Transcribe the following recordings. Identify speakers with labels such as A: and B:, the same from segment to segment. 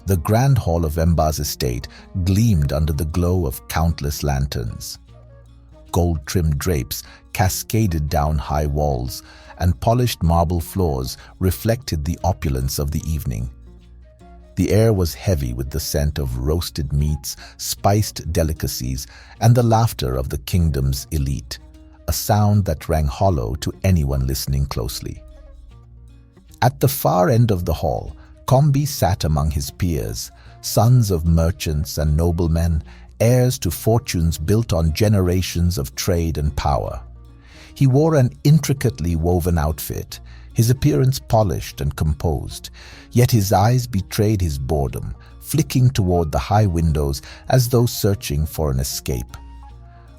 A: The grand hall of Embar's estate gleamed under the glow of countless lanterns. Gold-trimmed drapes cascaded down high walls, and polished marble floors reflected the opulence of the evening. The air was heavy with the scent of roasted meats, spiced delicacies, and the laughter of the kingdom's elite, a sound that rang hollow to anyone listening closely. At the far end of the hall, Kombi sat among his peers, sons of merchants and noblemen, heirs to fortunes built on generations of trade and power. He wore an intricately woven outfit, his appearance polished and composed, yet his eyes betrayed his boredom, flicking toward the high windows as though searching for an escape.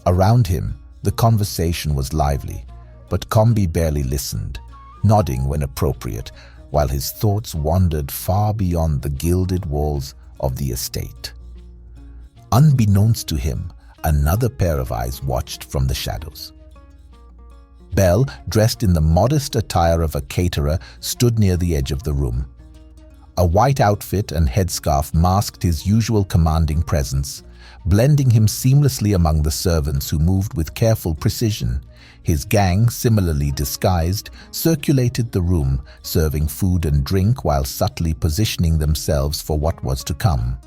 A: Around him, the conversation was lively, but Kombi barely listened, nodding when appropriate, while his thoughts wandered far beyond the gilded walls of the estate. Unbeknownst to him, another pair of eyes watched from the shadows. Belle, dressed in the modest attire of a caterer, stood near the edge of the room. A white outfit and headscarf masked his usual commanding presence, blending him seamlessly among the servants who moved with careful precision. His gang, similarly disguised, circulated the room, serving food and drink while subtly positioning themselves for what was to come.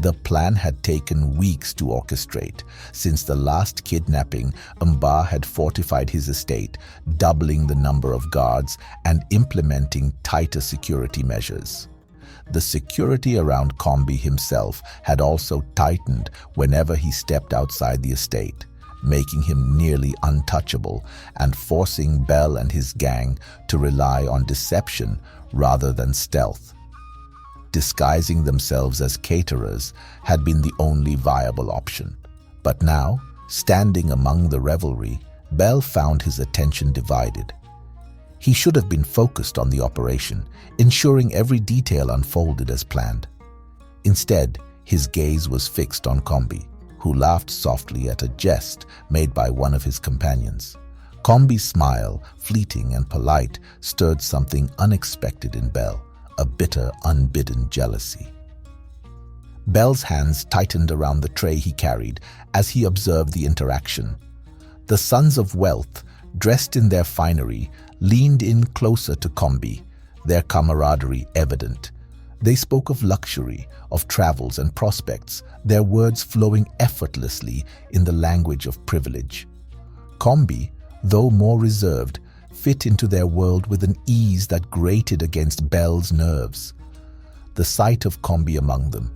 A: The plan had taken weeks to orchestrate. Since the last kidnapping, Embar had fortified his estate, doubling the number of guards and implementing tighter security measures. The security around Kombi himself had also tightened whenever he stepped outside the estate, making him nearly untouchable and forcing Belle and his gang to rely on deception rather than stealth. Disguising themselves as caterers had been the only viable option. But now, standing among the revelry, Belle found his attention divided. He should have been focused on the operation, ensuring every detail unfolded as planned. Instead, his gaze was fixed on Kombi, who laughed softly at a jest made by one of his companions. Kombi's smile, fleeting and polite, stirred something unexpected in Belle, a bitter, unbidden jealousy. Belle's hands tightened around the tray he carried as he observed the interaction. The sons of wealth, dressed in their finery, leaned in closer to Kombi, their camaraderie evident. They spoke of luxury, of travels and prospects, their words flowing effortlessly in the language of privilege. Kombi, though more reserved, fit into their world with an ease that grated against Belle's nerves. The sight of Kombi among them,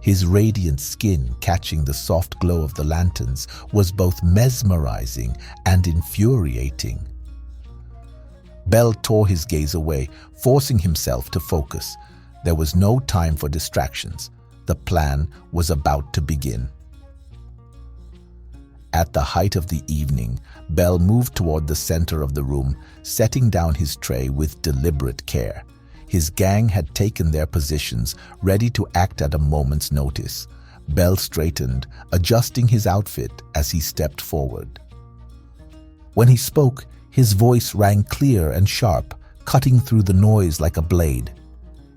A: his radiant skin catching the soft glow of the lanterns, was both mesmerizing and infuriating. Belle tore his gaze away, forcing himself to focus. There was no time for distractions. The plan was about to begin. At the height of the evening, Belle moved toward the center of the room, setting down his tray with deliberate care. His gang had taken their positions, ready to act at a moment's notice. Belle straightened, adjusting his outfit as he stepped forward. When he spoke, his voice rang clear and sharp, cutting through the noise like a blade.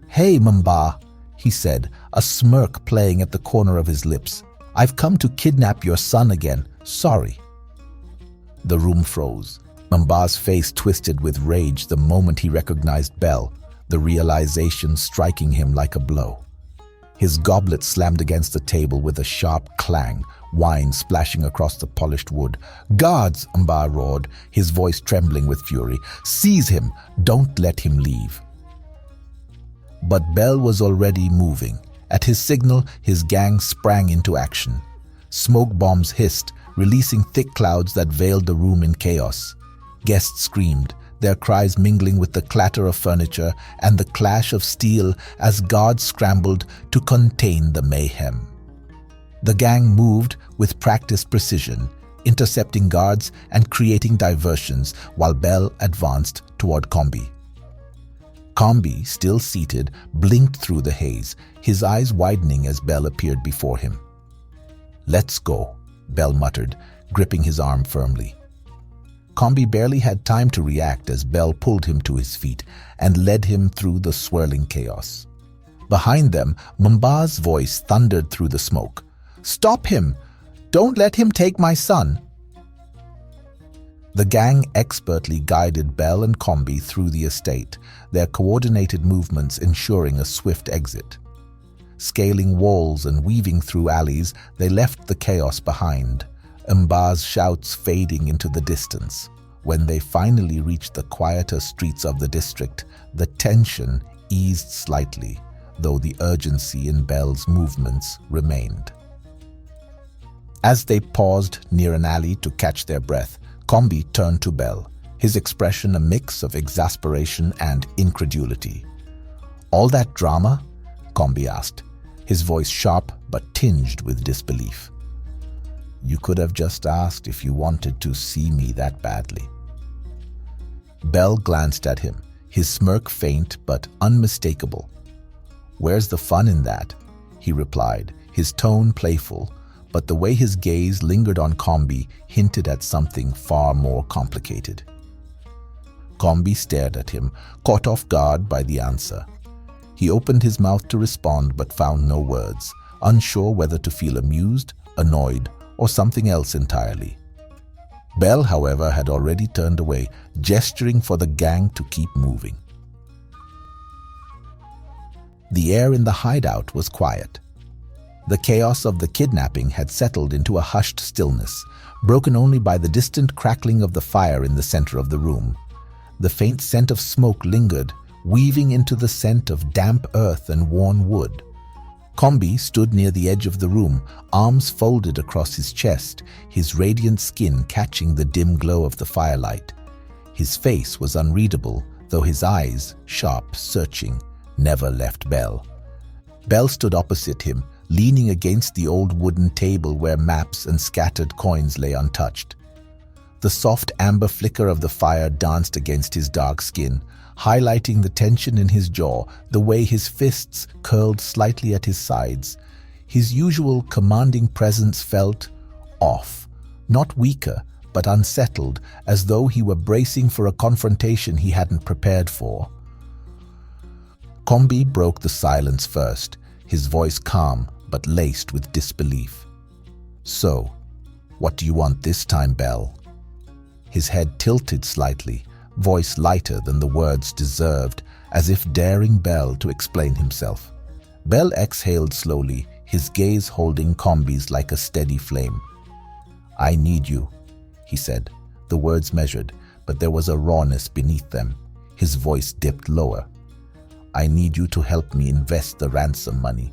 A: "Hey, Embar," he said, a smirk playing at the corner of his lips. "I've come to kidnap your son again. Sorry." The room froze. Embar's face twisted with rage the moment he recognized Belle, the realization striking him like a blow. His goblet slammed against the table with a sharp clang, wine splashing across the polished wood. "Guards!" Embar roared, his voice trembling with fury. "Seize him! Don't let him leave!" But Belle was already moving. At his signal, his gang sprang into action. Smoke bombs hissed, releasing thick clouds that veiled the room in chaos. Guests screamed, their cries mingling with the clatter of furniture and the clash of steel as guards scrambled to contain the mayhem. The gang moved with practiced precision, intercepting guards and creating diversions while Belle advanced toward Kombi. Kombi, still seated, blinked through the haze, his eyes widening as Belle appeared before him. "Let's go," Belle muttered, gripping his arm firmly. Kombi barely had time to react as Belle pulled him to his feet and led him through the swirling chaos. Behind them, Mumba's voice thundered through the smoke. "Stop him! Don't let him take my son!" The gang expertly guided Belle and Kombi through the estate, their coordinated movements ensuring a swift exit. Scaling walls and weaving through alleys, they left the chaos behind, Embar's shouts fading into the distance. When they finally reached the quieter streets of the district, the tension eased slightly, though the urgency in Belle's movements remained. As they paused near an alley to catch their breath, Kombi turned to Belle, his expression a mix of exasperation and incredulity. "All that drama?" Kombi asked, his voice sharp but tinged with disbelief. "You could have just asked if you wanted to see me that badly." Belle glanced at him, his smirk faint but unmistakable. "Where's the fun in that?" he replied, his tone playful, but the way his gaze lingered on Kombi hinted at something far more complicated. Kombi stared at him, caught off guard by the answer. He opened his mouth to respond but found no words, unsure whether to feel amused, annoyed, or something else entirely. Belle, however, had already turned away, gesturing for the gang to keep moving. The air in the hideout was quiet. The chaos of the kidnapping had settled into a hushed stillness, broken only by the distant crackling of the fire in the center of the room. The faint scent of smoke lingered, weaving into the scent of damp earth and worn wood. Kombi stood near the edge of the room, arms folded across his chest, his radiant skin catching the dim glow of the firelight. His face was unreadable, though his eyes, sharp, searching, never left Belle. Belle stood opposite him, leaning against the old wooden table where maps and scattered coins lay untouched. The soft amber flicker of the fire danced against his dark skin, highlighting the tension in his jaw, the way his fists curled slightly at his sides. His usual commanding presence felt off, not weaker, but unsettled, as though he were bracing for a confrontation he hadn't prepared for. Kombi broke the silence first, his voice calm but laced with disbelief. "So, what do you want this time, Belle?" His head tilted slightly, voice lighter than the words deserved, as if daring Belle to explain himself. Belle exhaled slowly, his gaze holding Kombi's like a steady flame. "I need you," he said, the words measured, but there was a rawness beneath them. His voice dipped lower. "I need you to help me invest the ransom money,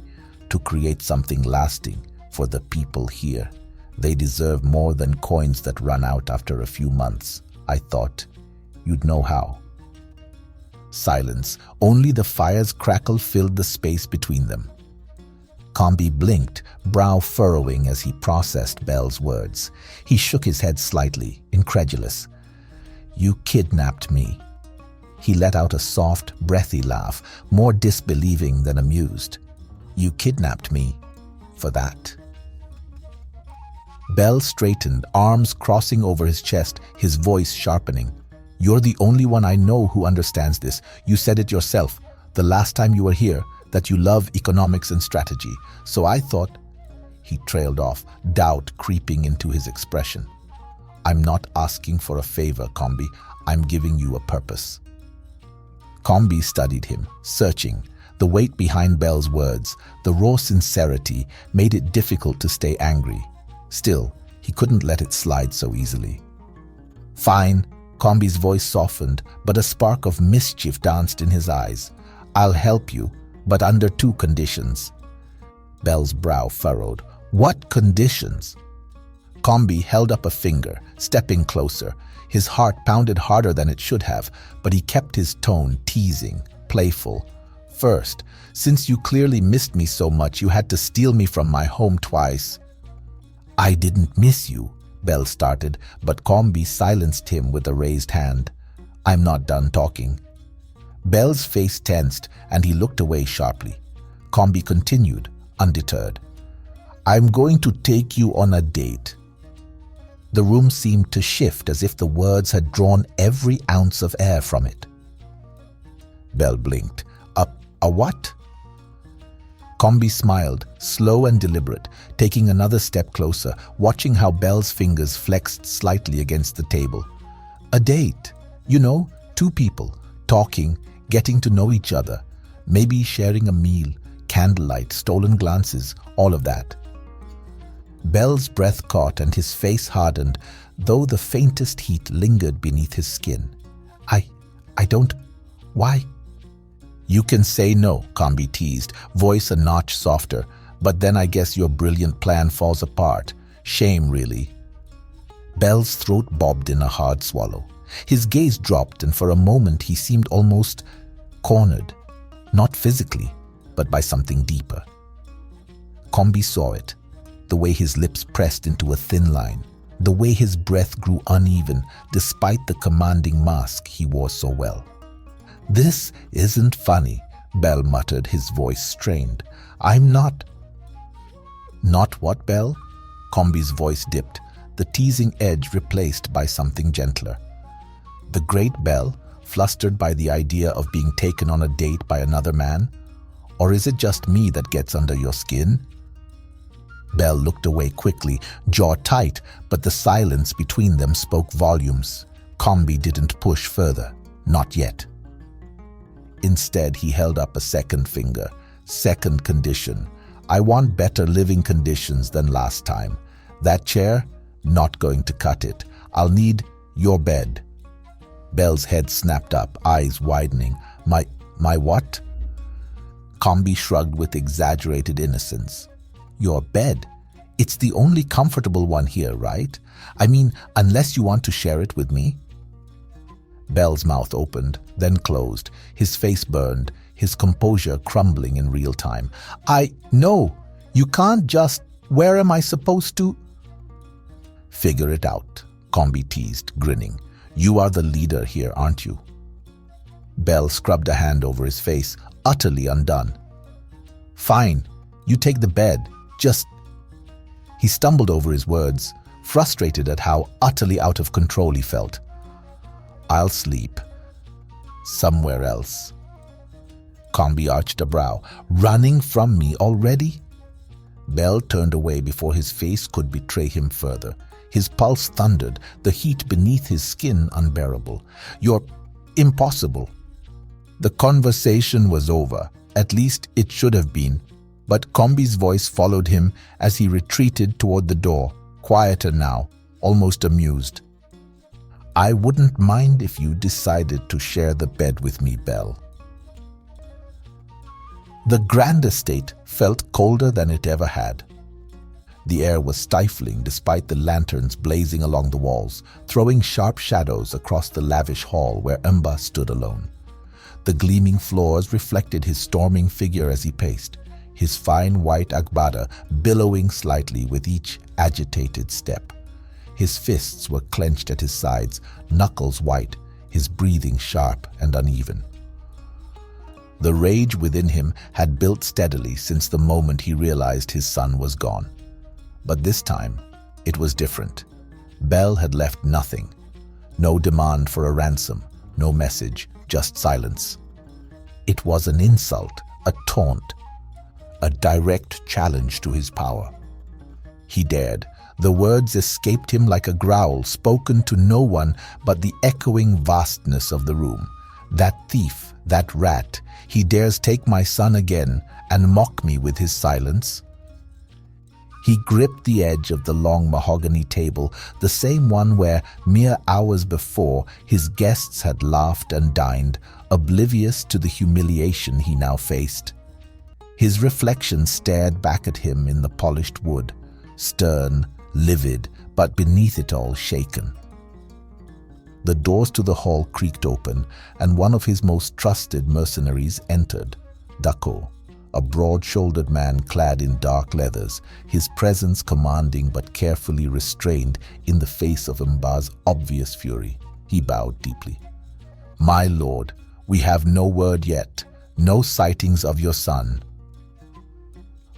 A: to create something lasting for the people here. They deserve more than coins that run out after a few months. I thought you'd know how." Silence. Only the fire's crackle filled the space between them. Kombi blinked, brow furrowing as he processed Belle's words. He shook his head slightly, incredulous. "You kidnapped me." He let out a soft, breathy laugh, more disbelieving than amused. "You kidnapped me for that." Belle straightened, arms crossing over his chest, his voice sharpening. "You're the only one I know who understands this. You said it yourself, the last time you were here, that you love economics and strategy. So I thought—" He trailed off, doubt creeping into his expression. "I'm not asking for a favor, Kombi. I'm giving you a purpose." Kombi studied him, searching. The weight behind Belle's words, the raw sincerity, made it difficult to stay angry. Still, he couldn't let it slide so easily. "Fine." Kombi's voice softened, but a spark of mischief danced in his eyes. "I'll help you, but under two conditions." Belle's brow furrowed. "What conditions?" Kombi held up a finger, stepping closer. His heart pounded harder than it should have, but he kept his tone teasing, playful. "First, since you clearly missed me so much, you had to steal me from my home twice." "I didn't miss you," Belle started, but Kombi silenced him with a raised hand. "I'm not done talking." Belle's face tensed, and he looked away sharply. Kombi continued, undeterred. "I'm going to take you on a date." The room seemed to shift as if the words had drawn every ounce of air from it. Belle blinked. A what?" Kombi smiled, slow and deliberate, taking another step closer, watching how Belle's fingers flexed slightly against the table. A date. You know, two people, talking, getting to know each other, maybe sharing a meal, candlelight, stolen glances, all of that. Belle's breath caught and his face hardened, though the faintest heat lingered beneath his skin. I don't... Why? You can say no, Kombi teased, voice a notch softer, but then I guess your brilliant plan falls apart. Shame, really. Belle's throat bobbed in a hard swallow. His gaze dropped, and for a moment he seemed almost cornered, not physically, but by something deeper. Kombi saw it, the way his lips pressed into a thin line, the way his breath grew uneven despite the commanding mask he wore so well. This isn't funny, Belle muttered, his voice strained. I'm not... Not what, Belle? Kombi's voice dipped, the teasing edge replaced by something gentler. The great Belle, flustered by the idea of being taken on a date by another man? Or is it just me that gets under your skin? Belle looked away quickly, jaw tight, but the silence between them spoke volumes. Kombi didn't push further, not yet. Instead, he held up a second finger. Second condition. I want better living conditions than last time. That chair? Not going to cut it. I'll need your bed. Belle's head snapped up, eyes widening. My what? Kombi shrugged with exaggerated innocence. Your bed? It's the only comfortable one here, right? I mean, unless you want to share it with me? Belle's mouth opened, then closed, his face burned, his composure crumbling in real time. No, you can't just... Where am I supposed to... Figure it out, Kombi teased, grinning. You are the leader here, aren't you? Belle scrubbed a hand over his face, utterly undone. Fine, you take the bed, just... He stumbled over his words, frustrated at how utterly out of control he felt. I'll sleep somewhere else. Kombi arched a brow. Running from me already? Belle turned away before his face could betray him further. His pulse thundered, the heat beneath his skin unbearable. You're impossible. The conversation was over. At least it should have been. But Kombi's voice followed him as he retreated toward the door, quieter now, almost amused. I wouldn't mind if you decided to share the bed with me, Belle. The grand estate felt colder than it ever had. The air was stifling despite the lanterns blazing along the walls, throwing sharp shadows across the lavish hall where Embar stood alone. The gleaming floors reflected his storming figure as he paced, his fine white agbada billowing slightly with each agitated step. His fists were clenched at his sides, knuckles white, his breathing sharp and uneven. The rage within him had built steadily since the moment he realized his son was gone. But this time, it was different. Belle had left nothing. No demand for a ransom, no message, just silence. It was an insult, a taunt, a direct challenge to his power. He dared. The words escaped him like a growl spoken to no one but the echoing vastness of the room. That thief, that rat, he dares take my son again and mock me with his silence. He gripped the edge of the long mahogany table, the same one where, mere hours before, his guests had laughed and dined, oblivious to the humiliation he now faced. His reflection stared back at him in the polished wood, stern, livid, but beneath it all shaken. The doors to the hall creaked open, and one of his most trusted mercenaries entered, Dako, a broad-shouldered man clad in dark leathers, his presence commanding but carefully restrained in the face of Embar's obvious fury. He bowed deeply. My lord, we have no word yet, no sightings of your son.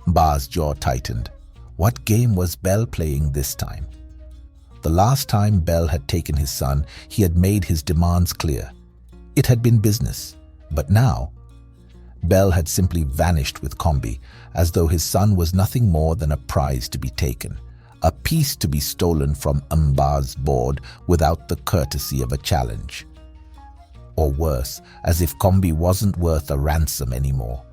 A: Embar's jaw tightened. What game was Belle playing this time? The last time Belle had taken his son, he had made his demands clear. It had been business, but now Belle had simply vanished with Kombi, as though his son was nothing more than a prize to be taken, a piece to be stolen from Embar's board without the courtesy of a challenge. Or worse, as if Kombi wasn't worth a ransom anymore.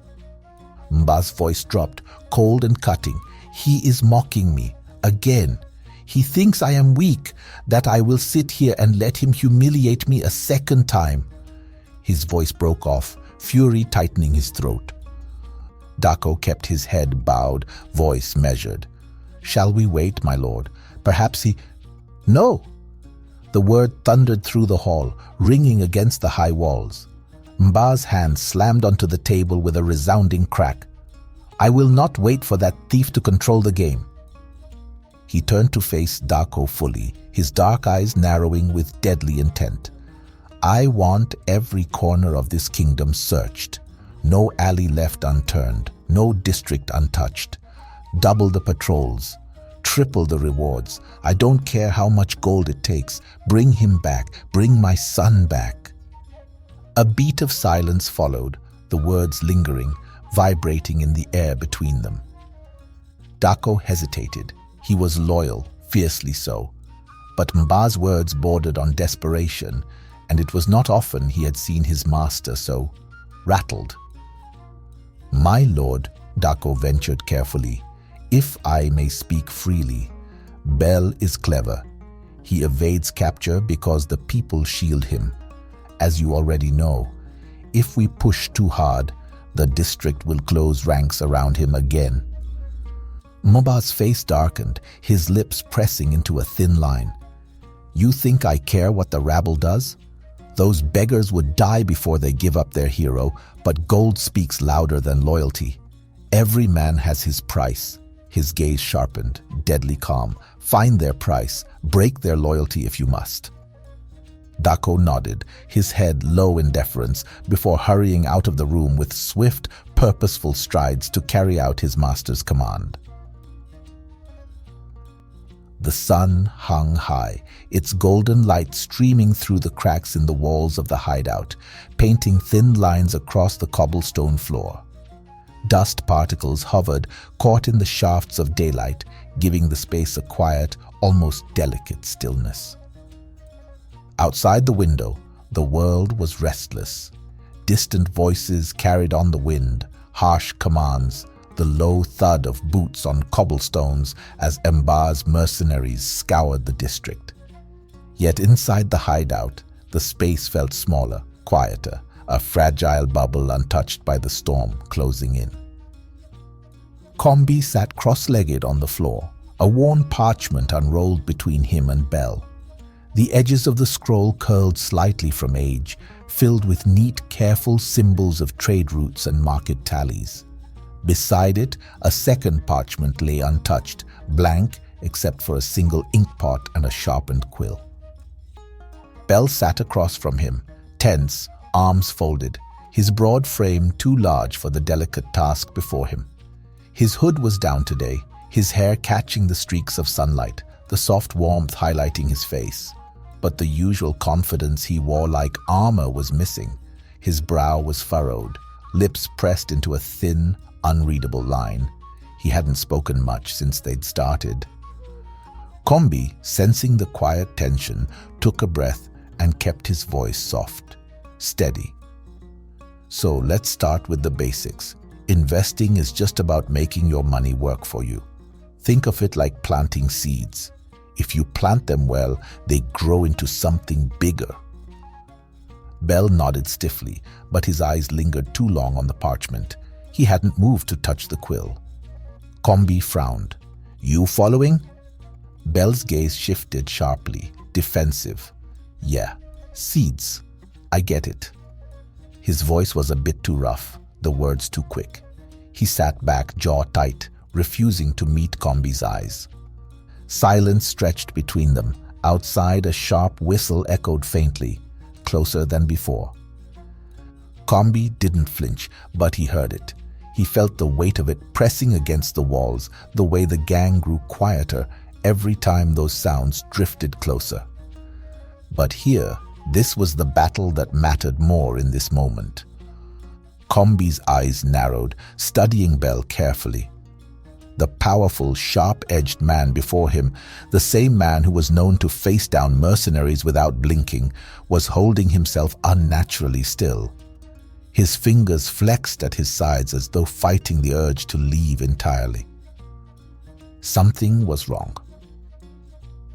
A: Embar's voice dropped, cold and cutting. He is mocking me, again. He thinks I am weak, that I will sit here and let him humiliate me a second time. His voice broke off, fury tightening his throat. Dako kept his head bowed, voice measured. Shall we wait, my lord? Perhaps he... No! The word thundered through the hall, ringing against the high walls. Embar's hand slammed onto the table with a resounding crack. I will not wait for that thief to control the game. He turned to face Dako fully, his dark eyes narrowing with deadly intent. I want every corner of this kingdom searched. No alley left unturned, no district untouched. Double the patrols, triple the rewards. I don't care how much gold it takes. Bring him back, bring my son back. A beat of silence followed, the words lingering, vibrating in the air between them. Dako hesitated. He was loyal, fiercely so. But Mba's words bordered on desperation, and it was not often he had seen his master so rattled. My lord, Dako ventured carefully, if I may speak freely, Belle is clever. He evades capture because the people shield him. As you already know, if we push too hard, the district will close ranks around him again. Mba's face darkened, his lips pressing into a thin line. You think I care what the rabble does? Those beggars would die before they give up their hero, but gold speaks louder than loyalty. Every man has his price. His gaze sharpened, deadly calm. Find their price, break their loyalty if you must. Dako nodded, his head low in deference, before hurrying out of the room with swift, purposeful strides to carry out his master's command. The sun hung high, its golden light streaming through the cracks in the walls of the hideout, painting thin lines across the cobblestone floor. Dust particles hovered, caught in the shafts of daylight, giving the space a quiet, almost delicate stillness. Outside the window, the world was restless. Distant voices carried on the wind, harsh commands, the low thud of boots on cobblestones as Embar's mercenaries scoured the district. Yet inside the hideout, the space felt smaller, quieter, a fragile bubble untouched by the storm closing in. Kombi sat cross-legged on the floor, a worn parchment unrolled between him and Belle. The edges of the scroll curled slightly from age, filled with neat, careful symbols of trade routes and market tallies. Beside it, a second parchment lay untouched, blank except for a single inkpot and a sharpened quill. Belle sat across from him, tense, arms folded, his broad frame too large for the delicate task before him. His hood was down today, his hair catching the streaks of sunlight, the soft warmth highlighting his face. But the usual confidence he wore like armor was missing. His brow was furrowed, lips pressed into a thin, unreadable line. He hadn't spoken much since they'd started. Kombi, sensing the quiet tension, took a breath and kept his voice soft, steady. So let's start with the basics. Investing is just about making your money work for you. Think of it like planting seeds. If you plant them well, they grow into something bigger. Belle nodded stiffly, but his eyes lingered too long on the parchment. He hadn't moved to touch the quill. Kombi frowned. You following? Belle's gaze shifted sharply, defensive. Yeah, seeds. I get it. His voice was a bit too rough, the words too quick. He sat back, jaw tight, refusing to meet Kombi's eyes. Silence stretched between them. Outside, a sharp whistle echoed faintly, closer than before. Kombi didn't flinch, but he heard it. He felt the weight of it pressing against the walls, the way the gang grew quieter every time those sounds drifted closer. But here, this was the battle that mattered more in this moment. Kombi's eyes narrowed, studying Belle carefully. The powerful, sharp-edged man before him, the same man who was known to face down mercenaries without blinking, was holding himself unnaturally still. His fingers flexed at his sides as though fighting the urge to leave entirely. Something was wrong.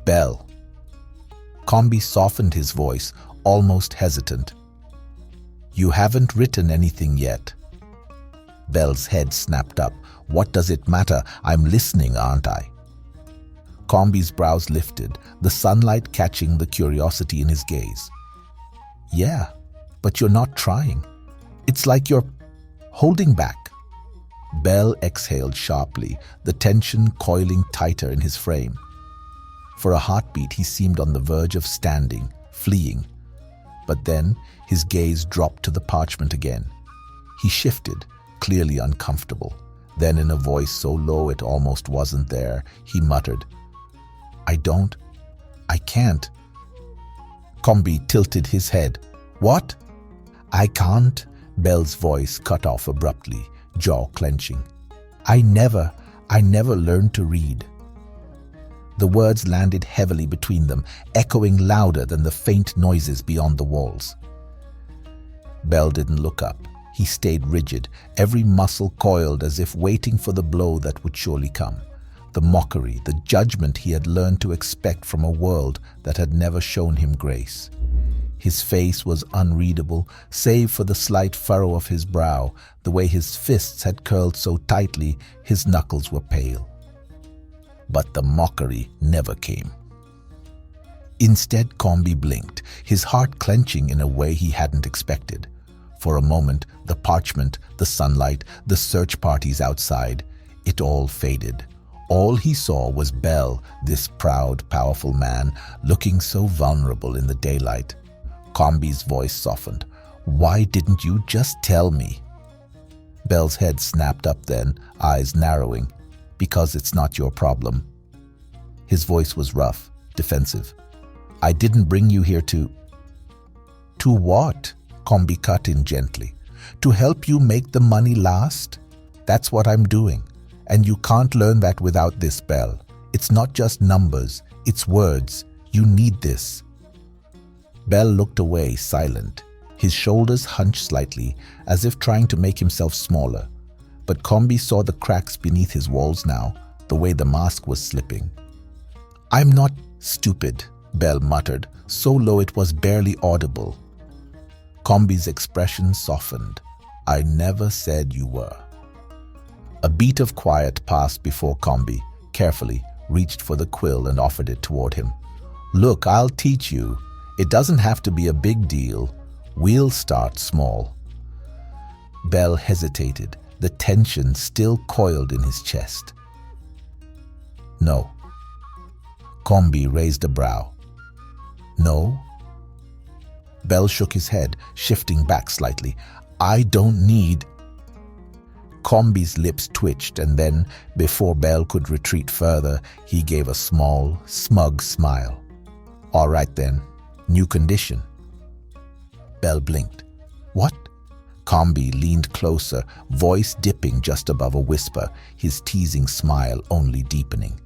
A: Belle. Kombi softened his voice, almost hesitant. You haven't written anything yet. Belle's head snapped up. What does it matter? I'm listening, aren't I? Kombi's brows lifted, the sunlight catching the curiosity in his gaze. Yeah, but you're not trying. It's like you're holding back. Belle exhaled sharply, the tension coiling tighter in his frame. For a heartbeat, he seemed on the verge of standing, fleeing. But then his gaze dropped to the parchment again. He shifted, clearly uncomfortable. Then, in a voice so low it almost wasn't there, he muttered, I can't. Kombi tilted his head. What? I can't? Belle's voice cut off abruptly, jaw clenching. I never learned to read. The words landed heavily between them, echoing louder than the faint noises beyond the walls. Belle didn't look up. He stayed rigid, every muscle coiled as if waiting for the blow that would surely come. The mockery, the judgment he had learned to expect from a world that had never shown him grace. His face was unreadable, save for the slight furrow of his brow, the way his fists had curled so tightly his knuckles were pale. But the mockery never came. Instead, Kombi blinked, his heart clenching in a way he hadn't expected. For a moment, the parchment, the sunlight, the search parties outside, it all faded. All he saw was Belle, this proud, powerful man, looking so vulnerable in the daylight. Kombi's voice softened. Why didn't you just tell me? Belle's head snapped up then, eyes narrowing. Because it's not your problem. His voice was rough, defensive. I didn't bring you here to... To what? Kombi cut in gently. To help you make the money last? That's what I'm doing. And you can't learn that without this, Belle. It's not just numbers, it's words. You need this. Belle looked away, silent. His shoulders hunched slightly, as if trying to make himself smaller. But Kombi saw the cracks beneath his walls now, the way the mask was slipping. I'm not stupid, Belle muttered, so low it was barely audible. Kombi's expression softened. I never said you were. A beat of quiet passed before Kombi, carefully, reached for the quill and offered it toward him. Look, I'll teach you. It doesn't have to be a big deal. We'll start small. Belle hesitated, the tension still coiled in his chest. No. Kombi raised a brow. No? Belle shook his head, shifting back slightly. I don't need... Kombi's lips twitched, and then, before Belle could retreat further, he gave a small, smug smile. All right then, new condition. Belle blinked. What? Kombi leaned closer, voice dipping just above a whisper, his teasing smile only deepening.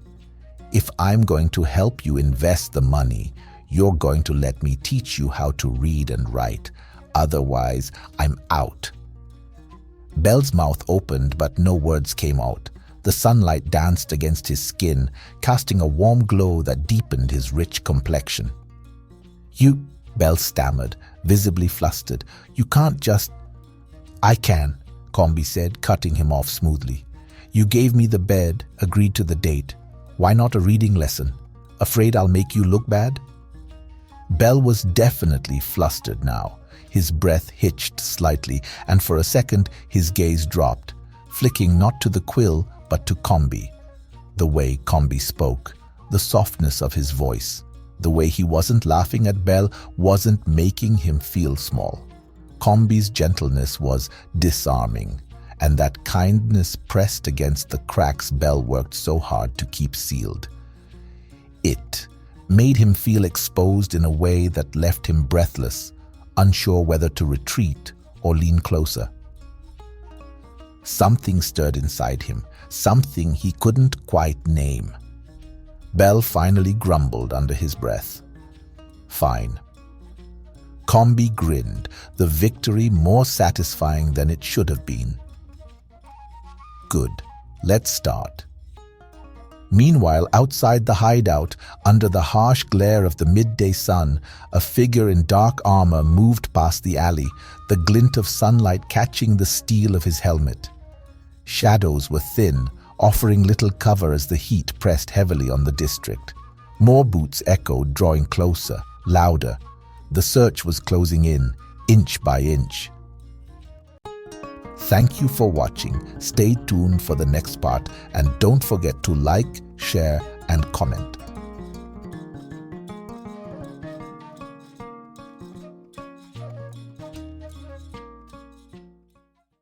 A: If I'm going to help you invest the money, you're going to let me teach you how to read and write. Otherwise, I'm out. Belle's mouth opened, but no words came out. The sunlight danced against his skin, casting a warm glow that deepened his rich complexion. You, Belle stammered, visibly flustered. You can't just... I can, Kombi said, cutting him off smoothly. You gave me the bed, agreed to the date. Why not a reading lesson? Afraid I'll make you look bad? Belle was definitely flustered now. His breath hitched slightly, and for a second his gaze dropped, flicking not to the quill but to Kombi. The way Kombi spoke, the softness of his voice, the way he wasn't laughing at Belle wasn't making him feel small. Kombi's gentleness was disarming, and that kindness pressed against the cracks Belle worked so hard to keep sealed. It made him feel exposed in a way that left him breathless, unsure whether to retreat or lean closer. Something stirred inside him, something he couldn't quite name. Belle finally grumbled under his breath. Fine. Kombi grinned, the victory more satisfying than it should have been. Good. Let's start. Meanwhile, outside the hideout, under the harsh glare of the midday sun, a figure in dark armor moved past the alley, the glint of sunlight catching the steel of his helmet. Shadows were thin, offering little cover as the heat pressed heavily on the district. More boots echoed, drawing closer, louder. The search was closing in, inch by inch. Thank you for watching. Stay tuned for the next part and don't forget to like, share, and comment.